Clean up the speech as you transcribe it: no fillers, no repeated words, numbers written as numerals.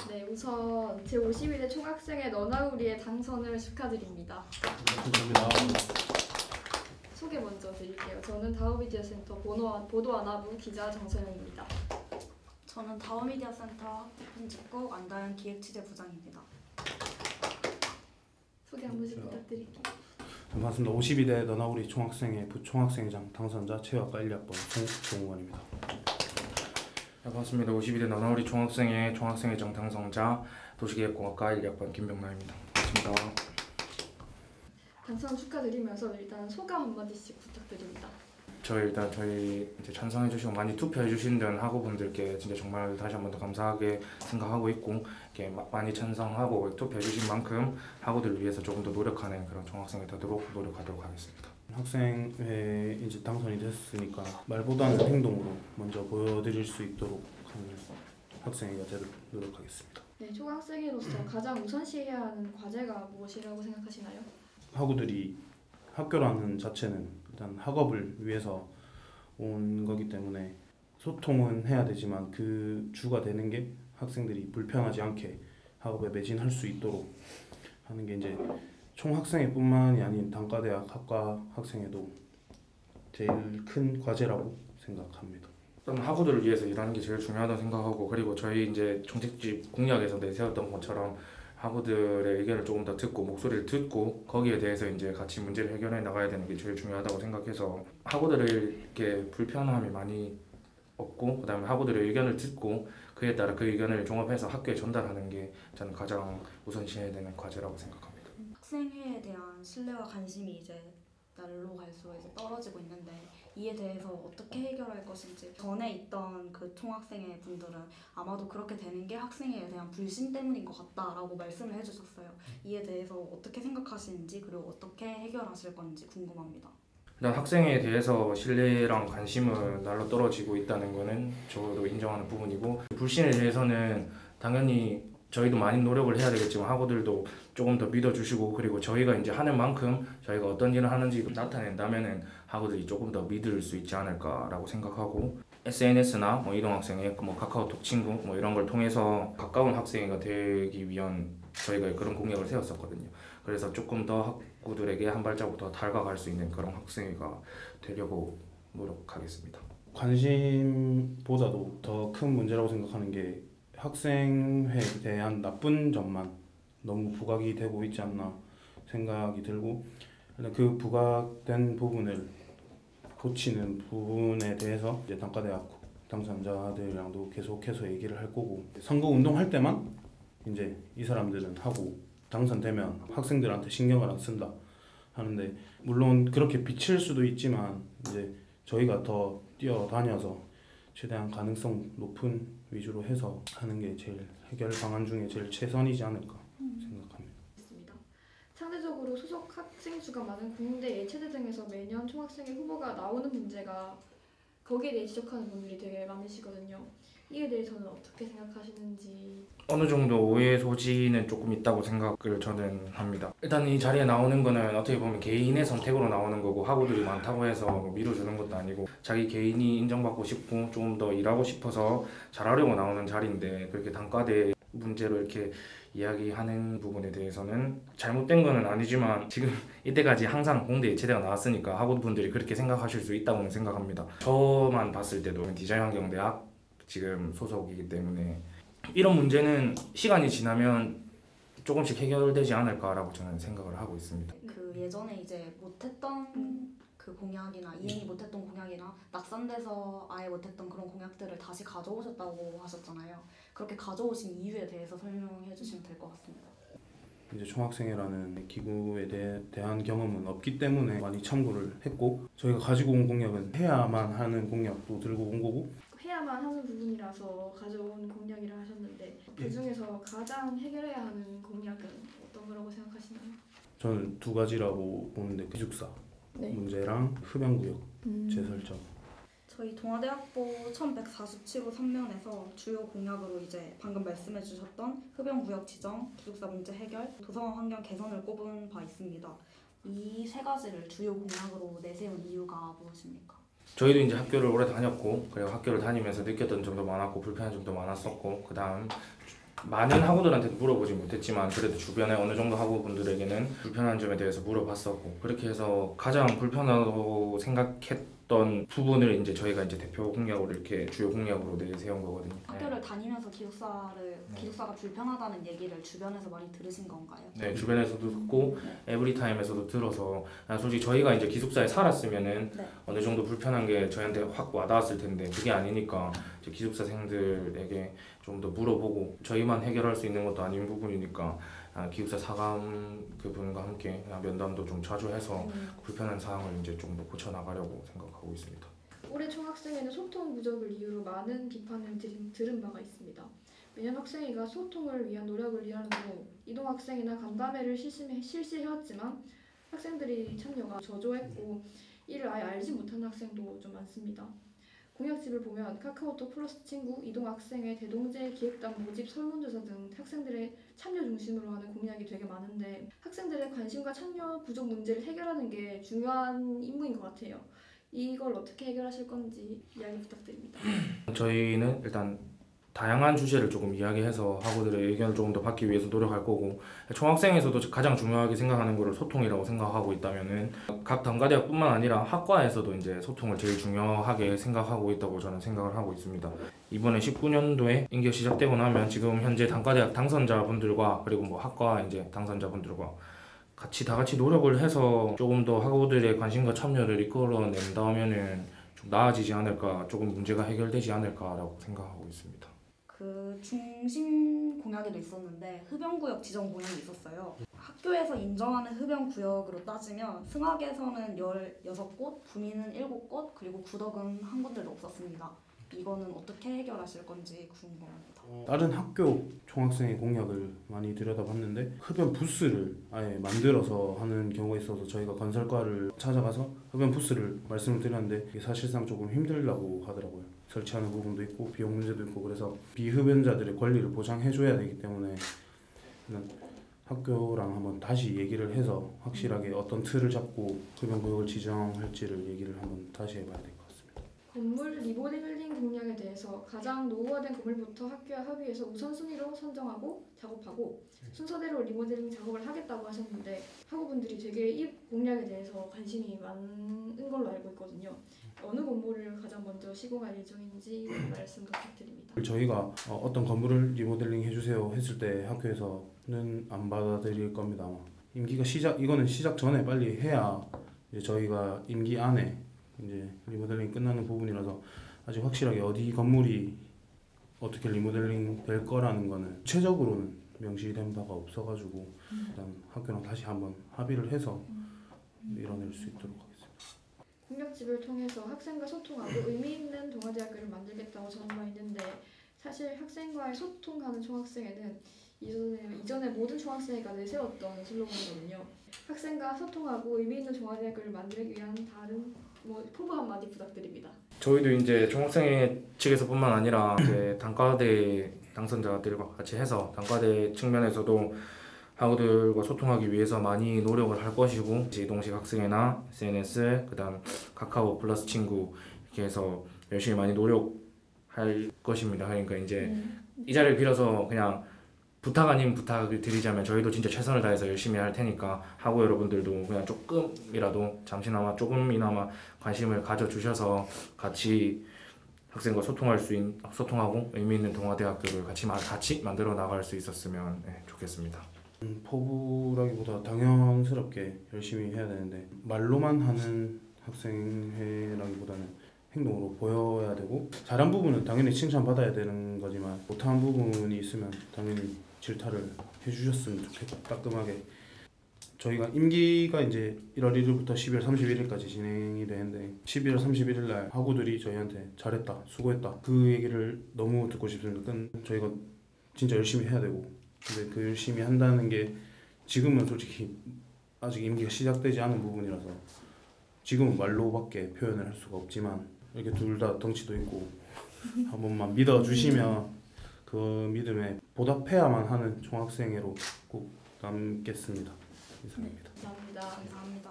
네, 우선 제52대 총학생회 너나 우리의 당선을 축하드립니다. 감사합니다. 소개 먼저 드릴게요. 저는 다우미디어센터 보도아나부 기자 정서영입니다. 저는 다우미디어센터 학부편집국 안다현 기획취재부장입니다. 소개 한 번씩 부탁드릴게요. 반갑습니다. 52대 너나 우리 총학생회 부총학생회장 당선자 체육학과 1학번 송종원입니다. 반갑습니다. 52대 너나우리 총학생회 총학생회장 당선자 도시계획공학과 1학번 김병나입니다. 반갑습니다. 당선 축하드리면서 일단 소감 한마디씩 부탁드립니다. 저희 이제 찬성해주시고 많이 투표해주신 학우분들께 진짜 정말 다시 한 번 더 감사하게 생각하고 있고, 이렇게 많이 찬성하고 투표해주신 만큼 학우들을 위해서 조금 더 노력하는 그런 총학생회 되도록 노력하도록 하겠습니다. 학생회 이제 당선이 됐으니까 말보다는 행동으로 먼저 보여드릴 수 있도록 하는 학생회가 되도록 노력하겠습니다. 네, 총학생회로서 가장 우선시해야 하는 과제가 무엇이라고 생각하시나요? 학우들이 학교라는 자체는 일단 학업을 위해서 온 거기 때문에 소통은 해야 되지만 그 주가 되는 게 학생들이 불편하지 않게 학업에 매진할 수 있도록 하는 게 이제 총학생회뿐만이 아닌 단과대학 학과 학생회도 제일 큰 과제라고 생각합니다. 일단 학우들을 위해서 일하는 게 제일 중요하다고 생각하고, 그리고 저희 이제 정책집 공약에서 내세웠던 것처럼 학우들의 의견을 조금 더 듣고 목소리를 듣고 거기에 대해서 이제 같이 문제를 해결해 나가야 되는 게 제일 중요하다고 생각해서 학우들을 이렇게 불편함이 많이 없고, 그다음에 학우들의 의견을 듣고 그에 따라 그 의견을 종합해서 학교에 전달하는 게 저는 가장 우선시해야 되는 과제라고 생각합니다. 학생회에 대한 신뢰와 관심이 이제 날로 갈수록 이제 떨어지고 있는데, 이에 대해서 어떻게 해결할 것인지, 전에 있던 그 총학생회 분들은 아마도 그렇게 되는 게 학생회에 대한 불신 때문인 것 같다라고 말씀을 해주셨어요. 이에 대해서 어떻게 생각하시는지, 그리고 어떻게 해결하실 건지 궁금합니다. 일단 학생회에 대해서 신뢰랑 관심은 날로 떨어지고 있다는 거는 저도 인정하는 부분이고, 불신에 대해서는 당연히 저희도 많이 노력을 해야 되겠지만 학우들도 조금 더 믿어주시고, 그리고 저희가 이제 하는 만큼 저희가 어떤 일을 하는지 나타낸다면은 학우들이 조금 더 믿을 수 있지 않을까라고 생각하고, SNS나 뭐 이동학생회, 뭐 카카오톡 친구 뭐 이런 걸 통해서 가까운 학생회가 되기 위한 저희가 그런 공약을 세웠었거든요. 그래서 조금 더 학우들에게 한 발자국 더 다가갈 수 있는 그런 학생회가 되려고 노력하겠습니다. 관심보다도 더 큰 문제라고 생각하는 게 학생회에 대한 나쁜 점만 너무 부각이 되고 있지 않나 생각이 들고, 일단 그 부각된 부분을 고치는 부분에 대해서 이제 단과대학 당선자들이랑도 계속해서 얘기를 할 거고, 선거 운동할 때만 이제 이 사람들은 하고 당선되면 학생들한테 신경을 안 쓴다 하는데, 물론 그렇게 비칠 수도 있지만 이제 저희가 더 뛰어다녀서 최대한 가능성 높은 위주로 해서 하는 게 제일 해결 방안 중에 제일 최선이지 않을까 생각합니다. 상대적으로 소속 학생 수가 많은 공대, 예체대 등에서 매년 총학생회 후보가 나오는 문제가 거기에 대해 지적하는 분들이 되게 많으시거든요. 이에 대해서는 어떻게 생각하시는지? 어느 정도 오해 소지는 조금 있다고 생각을 저는 합니다. 일단 이 자리에 나오는 거는 어떻게 보면 개인의 선택으로 나오는 거고, 학우들이 많다고 해서 뭐 밀어주는 것도 아니고 자기 개인이 인정받고 싶고 조금 더 일하고 싶어서 잘하려고 나오는 자리인데, 그렇게 단과대 문제로 이렇게 이야기하는 부분에 대해서는 잘못된 거는 아니지만 지금 이때까지 항상 공대 예체대가 나왔으니까 학우분들이 그렇게 생각하실 수 있다고는 생각합니다. 저만 봤을 때도 디자인환경대학 지금 소속이기 때문에 이런 문제는 시간이 지나면 조금씩 해결되지 않을까라고 저는 생각을 하고 있습니다. 그 예전에 이제 못했던 그 공약이나 이행이 못했던 공약이나 낙선돼서 아예 못했던 그런 공약들을 다시 가져오셨다고 하셨잖아요. 그렇게 가져오신 이유에 대해서 설명해 주시면 될 것 같습니다. 이제 총학생회라는 기구에 대한 경험은 없기 때문에 많이 참고를 했고, 저희가 가지고 온 공약은 해야만 하는 공약도 들고 온 거고, 해야만 하는 부분이라서 가져온 공약이라 하셨는데, 그 중에서 가장 해결해야 하는 공약은 어떤 거라고 생각하시나요? 저는 두 가지라고 보는데, 기숙사 문제랑 흡연구역 재설정. 저희 동아대학부 1147호 3면에서 주요 공약으로 이제 방금 말씀해 주셨던 흡연구역 지정, 기숙사 문제 해결, 도서관 환경 개선을 꼽은 바 있습니다. 이 세 가지를 주요 공약으로 내세운 이유가 무엇입니까? 저희도 이제 학교를 오래 다녔고, 그리고 학교를 다니면서 느꼈던 점도 많았고 불편한 점도 많았었고, 그다음 많은 학우들한테 물어보지 못했지만 그래도 주변에 어느 정도 학우분들에게는 불편한 점에 대해서 물어봤었고 그렇게 해서 가장 불편하다고 생각했던 부분을 이제 저희가 이제 대표 공약으로 이렇게 주요 공약으로 내세운 거거든요. 학교를 다니면서 기숙사가 불편하다는 얘기를 주변에서 많이 들으신 건가요? 네, 주변에서도 듣고 에브리타임에서도 들어서 솔직히 저희가 이제 기숙사에 살았으면은 네. 어느 정도 불편한 게 저희한테 확 와닿았을 텐데 그게 아니니까 이제 기숙사생들에게 좀 더 물어보고 저희만 해결할 수 있는 것도 아닌 부분이니까 기숙사 사감 그분과 함께 면담도 좀 자주 해서 불편한 사항을 이제 좀 더 고쳐 나가려고 생각하고 있습니다. 올해 총학생회는 소통 부족을 이유로 많은 비판을 들은 바가 있습니다. 매년 학생회가 소통을 위한 노력을 일하고 이동학생이나 간담회를 실시해왔지만 학생들이 참여가 저조했고 이를 아예 알지 못하는 학생도 좀 많습니다. 공약집을 보면 카카오톡 플러스 친구, 이동학생회, 대동제 기획단 모집, 설문조사 등 학생들의 참여 중심으로 하는 공약이 되게 많은데 학생들의 관심과 참여 부족 문제를 해결하는 게 중요한 임무인 것 같아요. 이걸 어떻게 해결하실 건지 이야기 부탁드립니다. 저희는 일단 다양한 주제를 조금 이야기해서 학우들의 의견을 조금 더 받기 위해서 노력할 거고 총학생에서도 가장 중요하게 생각하는 것을 소통이라고 생각하고 있다면은 각 단과대학뿐만 아니라 학과에서도 이제 소통을 제일 중요하게 생각하고 있다고 저는 생각을 하고 있습니다. 이번에 19년도에 인기가 시작되고 나면 지금 현재 단과대학 당선자분들과 그리고 뭐 학과 이제 당선자분들과 다 같이 노력을 해서 조금 더 학우들의 관심과 참여를 이끌어낸다면은 좀 나아지지 않을까, 조금 문제가 해결되지 않을까라고 생각하고 있습니다. 그 중심 공약에도 있었는데 흡연구역 지정 공약이 있었어요. 학교에서 인정하는 흡연구역으로 따지면 승학에서는 16곳, 구미는 7곳, 그리고 구덕은 한 군데도 없었습니다. 이거는 어떻게 해결하실 건지 궁금합니다. 다른 학교 총학생회 공약을 많이 들여다봤는데 흡연 부스를 아예 만들어서 하는 경우가 있어서 저희가 건설과를 찾아가서 흡연 부스를 말씀을 드렸는데 이게 사실상 조금 힘들다고 하더라고요. 설치하는 부분도 있고 비용 문제도 있고 그래서 비흡연자들의 권리를 보장해줘야 되기 때문에 학교랑 한번 다시 얘기를 해서 확실하게 어떤 틀을 잡고 흡연 구역을 지정할지를 얘기를 한번 다시 해봐야 될 것 같습니다. 건물 리모델링 공약에 대해서 가장 노후화된 건물부터 학교와 협의해서 우선순위로 선정하고 작업하고 순서대로 리모델링 작업을 하겠다고 하셨는데 학우분들이 되게 이 공약에 대해서 관심이 많은 걸로 알고 있거든요. 어느 건물을 가장 먼저 시공할 예정인지 말씀 부탁드립니다. 저희가 어떤 건물을 리모델링 해주세요 했을 때 학교에서는 안 받아들일 겁니다. 아마. 이거는 시작 전에 빨리 해야 이제 저희가 임기 안에 이제 리모델링 끝나는 부분이라서 아직 확실하게 어디 건물이 어떻게 리모델링 될 거라는 거는 구체적으로는 명시된 바가 없어가지고 일단 학교랑 다시 한번 합의를 해서 이뤄낼 수 있도록 하겠습니다. 공약집을 통해서 학생과 소통하고 의미 있는 동아대학교를 만들겠다고 저는 바 있는데 사실 학생과의 소통하는 총학생회는 이전에 모든 총학생회가 내세웠던 슬로건이거든요. 학생과 소통하고 의미 있는 동아대학교를 만들기 위한 다른 포부 한마디 부탁드립니다. 저희도 이제 총학생회 측에서뿐만 아니라 이제 단과대 당선자들과 같이 해서 단과대 측면에서도 학우들과 소통하기 위해서 많이 노력을 할 것이고 이동식 학생회나 SNS, 그다음 카카오 플러스 친구 이렇게 해서 열심히 많이 노력할 것입니다. 그러니까 이제 이 자리를 빌어서 그냥 부탁 아닌 부탁을 드리자면 저희도 진짜 최선을 다해서 열심히 할 테니까 학우 여러분들도 그냥 조금이라도 잠시나마 조금이나마 관심을 가져주셔서 같이 학생과 소통하고 의미 있는 동아대학교를 같이 만들어 나갈 수 있었으면 좋겠습니다. 포부라기보다 당연스럽게 열심히 해야 되는데 말로만 하는 학생회라기보다는 행동으로 보여야 되고 잘한 부분은 당연히 칭찬받아야 되는 거지만 못한 부분이 있으면 당연히 질타를 해주셨으면 좋겠고 따끔하게 저희가 임기가 이제 1월 1일부터 12월 31일까지 진행이 되는데 11월 31일 날 학우들이 저희한테 잘했다 수고했다 그 얘기를 너무 듣고 싶습니다. 저희가 진짜 열심히 해야 되고 근데 그 열심히 한다는 게 지금은 솔직히 아직 임기가 시작되지 않은 부분이라서 지금은 말로밖에 표현을 할 수가 없지만 이렇게 둘 다 덩치도 있고 한 번만 믿어주시면 그 믿음에 보답해야만 하는 총학생회로 꼭 남겠습니다. 이상입니다. 감사합니다. 감사합니다.